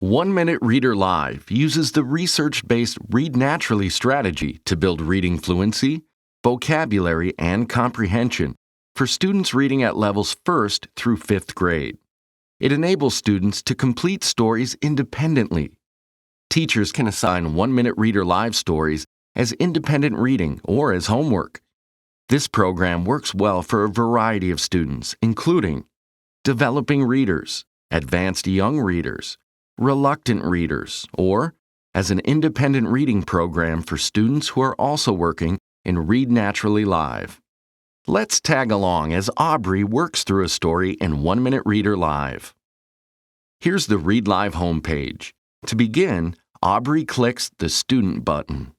1 Minute Reader Live uses the research-based Read Naturally strategy to build reading fluency, vocabulary, and comprehension for students reading at levels 1st through 5th grade. It enables students to complete stories independently. Teachers can assign 1 Minute Reader Live stories as independent reading or as homework. This program works well for a variety of students, including developing readers, advanced young readers, reluctant readers, or as an independent reading program for students who are also working in Read Naturally Live. Let's tag along as Aubrey works through a story in 1 Minute Reader Live. Here's the Read Live homepage. To begin, Aubrey clicks the Student button.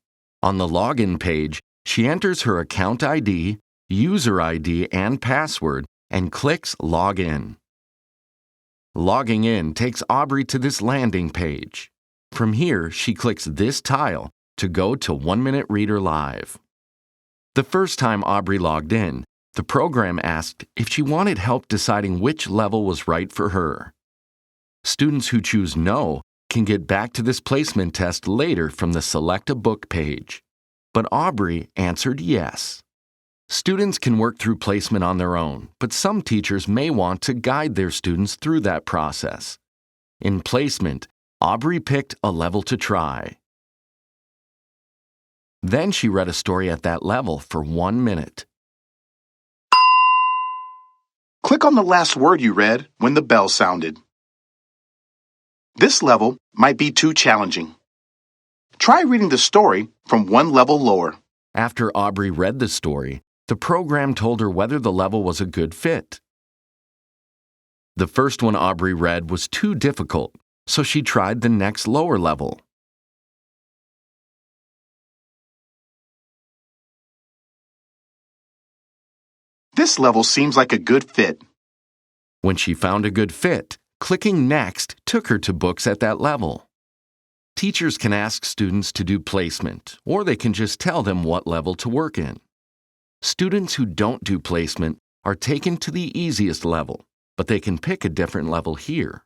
On the Login page, she enters her account ID, user ID, and password and clicks Log In. Logging in takes Aubrey to this landing page. From here, she clicks this tile to go to 1 Minute Reader Live. The first time Aubrey logged in, the program asked if she wanted help deciding which level was right for her. Students who choose No can get back to this placement test later from the Select a Book page. But Aubrey answered yes. Students can work through placement on their own, but some teachers may want to guide their students through that process. In placement, Aubrey picked a level to try. Then she read a story at that level for 1 minute. Click on the last word you read when the bell sounded. This level might be too challenging. Try reading the story from one level lower. After Aubrey read the story, the program told her whether the level was a good fit. The first one Aubrey read was too difficult, so she tried the next lower level. This level seems like a good fit. When she found a good fit, clicking Next took her to books at that level. Teachers can ask students to do placement, or they can just tell them what level to work in. Students who don't do placement are taken to the easiest level, but they can pick a different level here.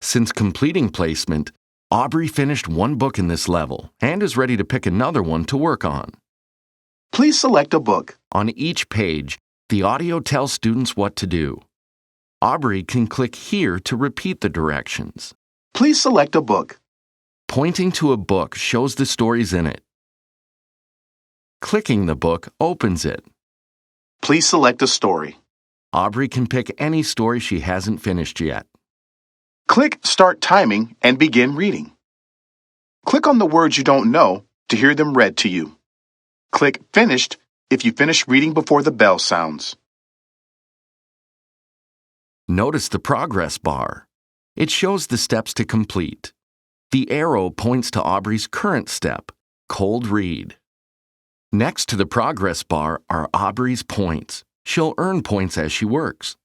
Since completing placement, Aubrey finished one book in this level and is ready to pick another one to work on. Please select a book. On each page, the audio tells students what to do. Aubrey can click here to repeat the directions. Please select a book. Pointing to a book shows the stories in it. Clicking the book opens it. Please select a story. Aubrey can pick any story she hasn't finished yet. Click Start Timing and begin reading. Click on the words you don't know to hear them read to you. Click Finished if you finish reading before the bell sounds. Notice the progress bar. It shows the steps to complete. The arrow points to Aubrey's current step, cold read. Next to the progress bar are Aubrey's points. She'll earn points as she works.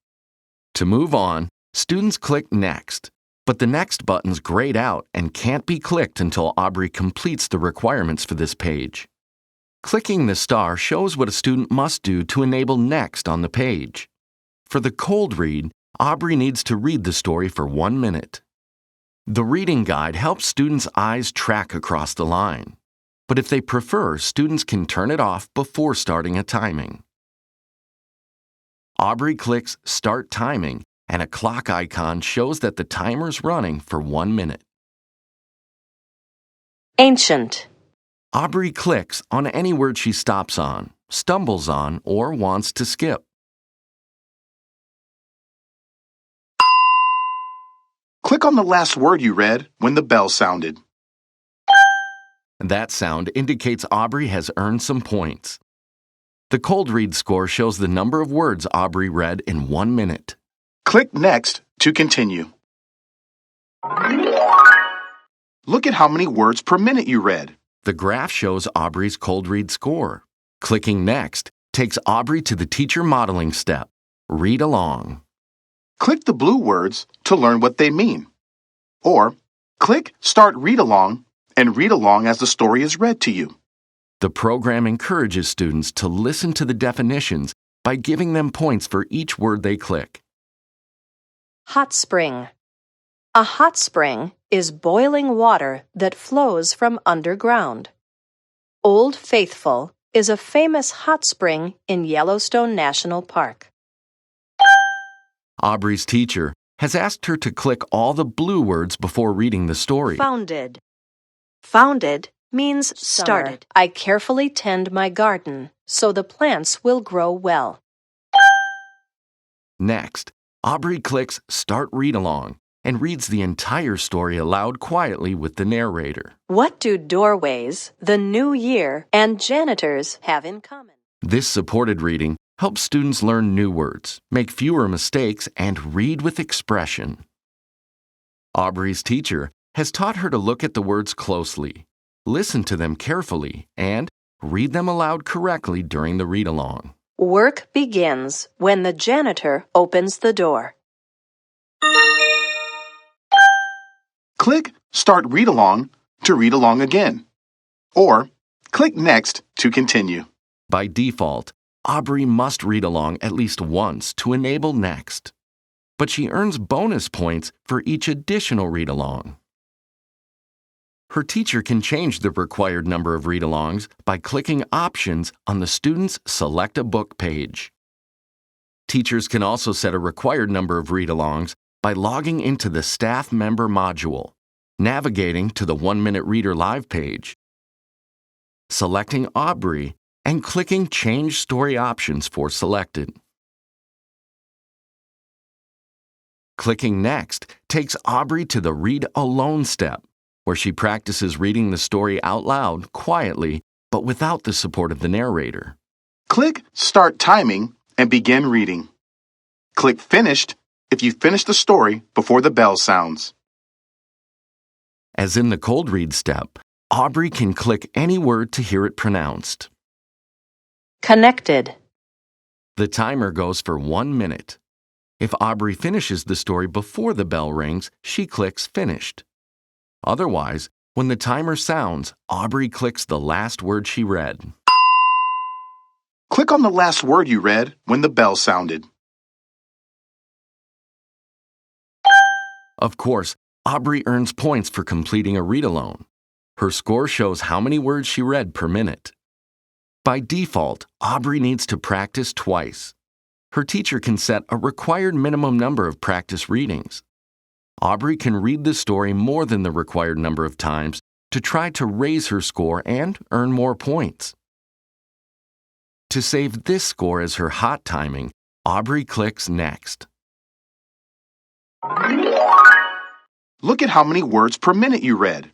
To move on, students click Next, but the Next button's grayed out and can't be clicked until Aubrey completes the requirements for this page. Clicking the star shows what a student must do to enable Next on the page. For the cold read, Aubrey needs to read the story for 1 minute. The reading guide helps students' eyes track across the line. But if they prefer, students can turn it off before starting a timing. Aubrey clicks Start Timing, and a clock icon shows that the timer's running for 1 minute. Ancient. Aubrey clicks on any word she stops on, stumbles on, or wants to skip. Click on the last word you read when the bell sounded. That sound indicates Aubrey has earned some points. The cold read score shows the number of words Aubrey read in 1 minute. Click Next to continue. Look at how many words per minute you read. The graph shows Aubrey's cold read score. Clicking Next takes Aubrey to the teacher modeling step. Read along. Click the blue words to learn what they mean. Or click Start Read Along and read along as the story is read to you. The program encourages students to listen to the definitions by giving them points for each word they click. Hot spring. A hot spring is boiling water that flows from underground. Old Faithful is a famous hot spring in Yellowstone National Park. Aubrey's teacher has asked her to click all the blue words before reading the story. Founded. Founded means started. I carefully tend my garden so the plants will grow well. Next, Aubrey clicks Start Read Along and reads the entire story aloud quietly with the narrator. What do doorways, the new year, and janitors have in common? This supported reading helps students learn new words, make fewer mistakes, and read with expression. Aubrey's teacher has taught her to look at the words closely, listen to them carefully, and read them aloud correctly during the read-along. Work begins when the janitor opens the door. Click Start Read Along to read along again. Or click Next to continue. By default, Aubrey must read along at least once to enable Next, but she earns bonus points for each additional read-along. Her teacher can change the required number of read-alongs by clicking Options on the student's Select a Book page. Teachers can also set a required number of read-alongs by logging into the Staff Member module, navigating to the 1-Minute Reader Live page, selecting Aubrey, and clicking Change Story Options for Selected. Clicking Next takes Aubrey to the Read Alone step, where she practices reading the story out loud, quietly, but without the support of the narrator. Click Start Timing and begin reading. Click Finished if you finish the story before the bell sounds. As in the cold read step, Aubrey can click any word to hear it pronounced. Connected. The timer goes for 1 minute. If Aubrey finishes the story before the bell rings, she clicks Finished. Otherwise, when the timer sounds, Aubrey clicks the last word she read. Click on the last word you read when the bell sounded. Of course, Aubrey earns points for completing a read-alone. Her score shows how many words she read per minute. By default, Aubrey needs to practice twice. Her teacher can set a required minimum number of practice readings. Aubrey can read the story more than the required number of times to try to raise her score and earn more points. To save this score as her hot timing, Aubrey clicks Next. Look at how many words per minute you read.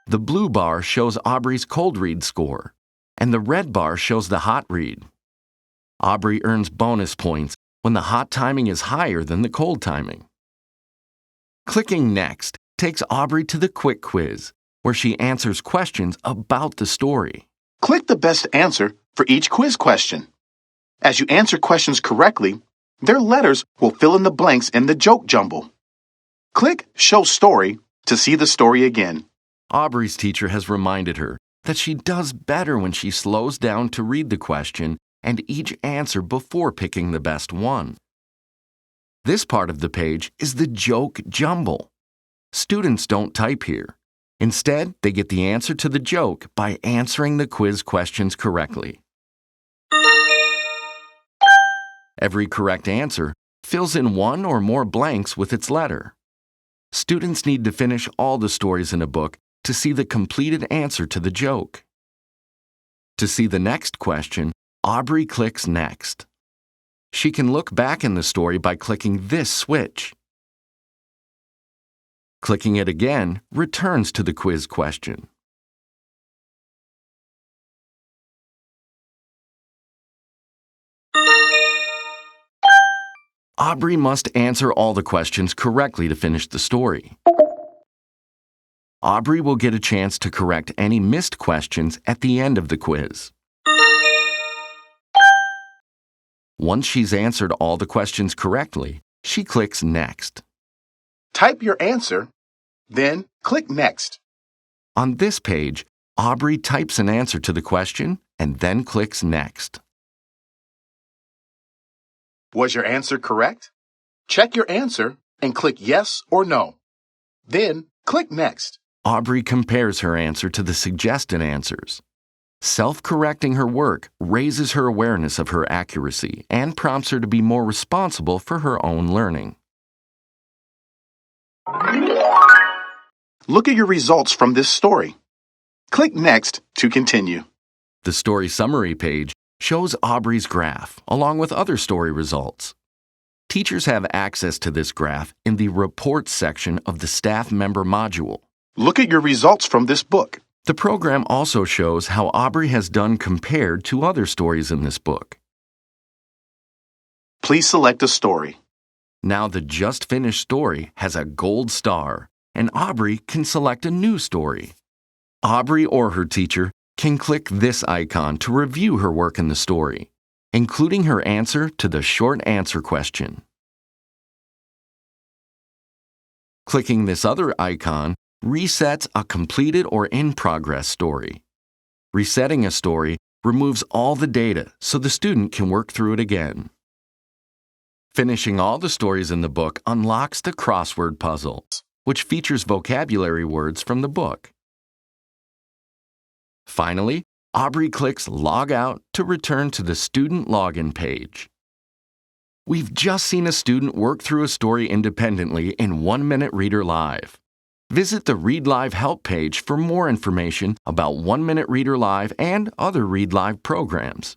The blue bar shows Aubrey's cold read score, and the red bar shows the hot read. Aubrey earns bonus points when the hot timing is higher than the cold timing. Clicking Next takes Aubrey to the quick quiz, where she answers questions about the story. Click the best answer for each quiz question. As you answer questions correctly, their letters will fill in the blanks in the joke jumble. Click Show Story to see the story again. Aubrey's teacher has reminded her that she does better when she slows down to read the question and each answer before picking the best one. This part of the page is the joke jumble. Students don't type here. Instead, they get the answer to the joke by answering the quiz questions correctly. Every correct answer fills in one or more blanks with its letter. Students need to finish all the stories in a book to see the completed answer to the joke. To see the next question, Aubrey clicks Next. She can look back in the story by clicking this switch. Clicking it again returns to the quiz question. Aubrey must answer all the questions correctly to finish the story. Aubrey will get a chance to correct any missed questions at the end of the quiz. Once she's answered all the questions correctly, she clicks Next. Type your answer, then click Next. On this page, Aubrey types an answer to the question and then clicks Next. Was your answer correct? Check your answer and click Yes or No. Then click Next. Aubrey compares her answer to the suggested answers. Self-correcting her work raises her awareness of her accuracy and prompts her to be more responsible for her own learning. Look at your results from this story. Click Next to continue. The story summary page shows Aubrey's graph along with other story results. Teachers have access to this graph in the Reports section of the Staff Member module. Look at your results from this book. The program also shows how Aubrey has done compared to other stories in this book. Please select a story. Now the just finished story has a gold star, and Aubrey can select a new story. Aubrey or her teacher can click this icon to review her work in the story, including her answer to the short answer question. Clicking this other icon resets a completed or in-progress story. Resetting a story removes all the data so the student can work through it again. Finishing all the stories in the book unlocks the crossword puzzle, which features vocabulary words from the book. Finally, Aubrey clicks Log Out to return to the student login page. We've just seen a student work through a story independently in 1 Minute Reader Live. Visit the Read Live help page for more information about 1 Minute Reader Live and other Read Live programs.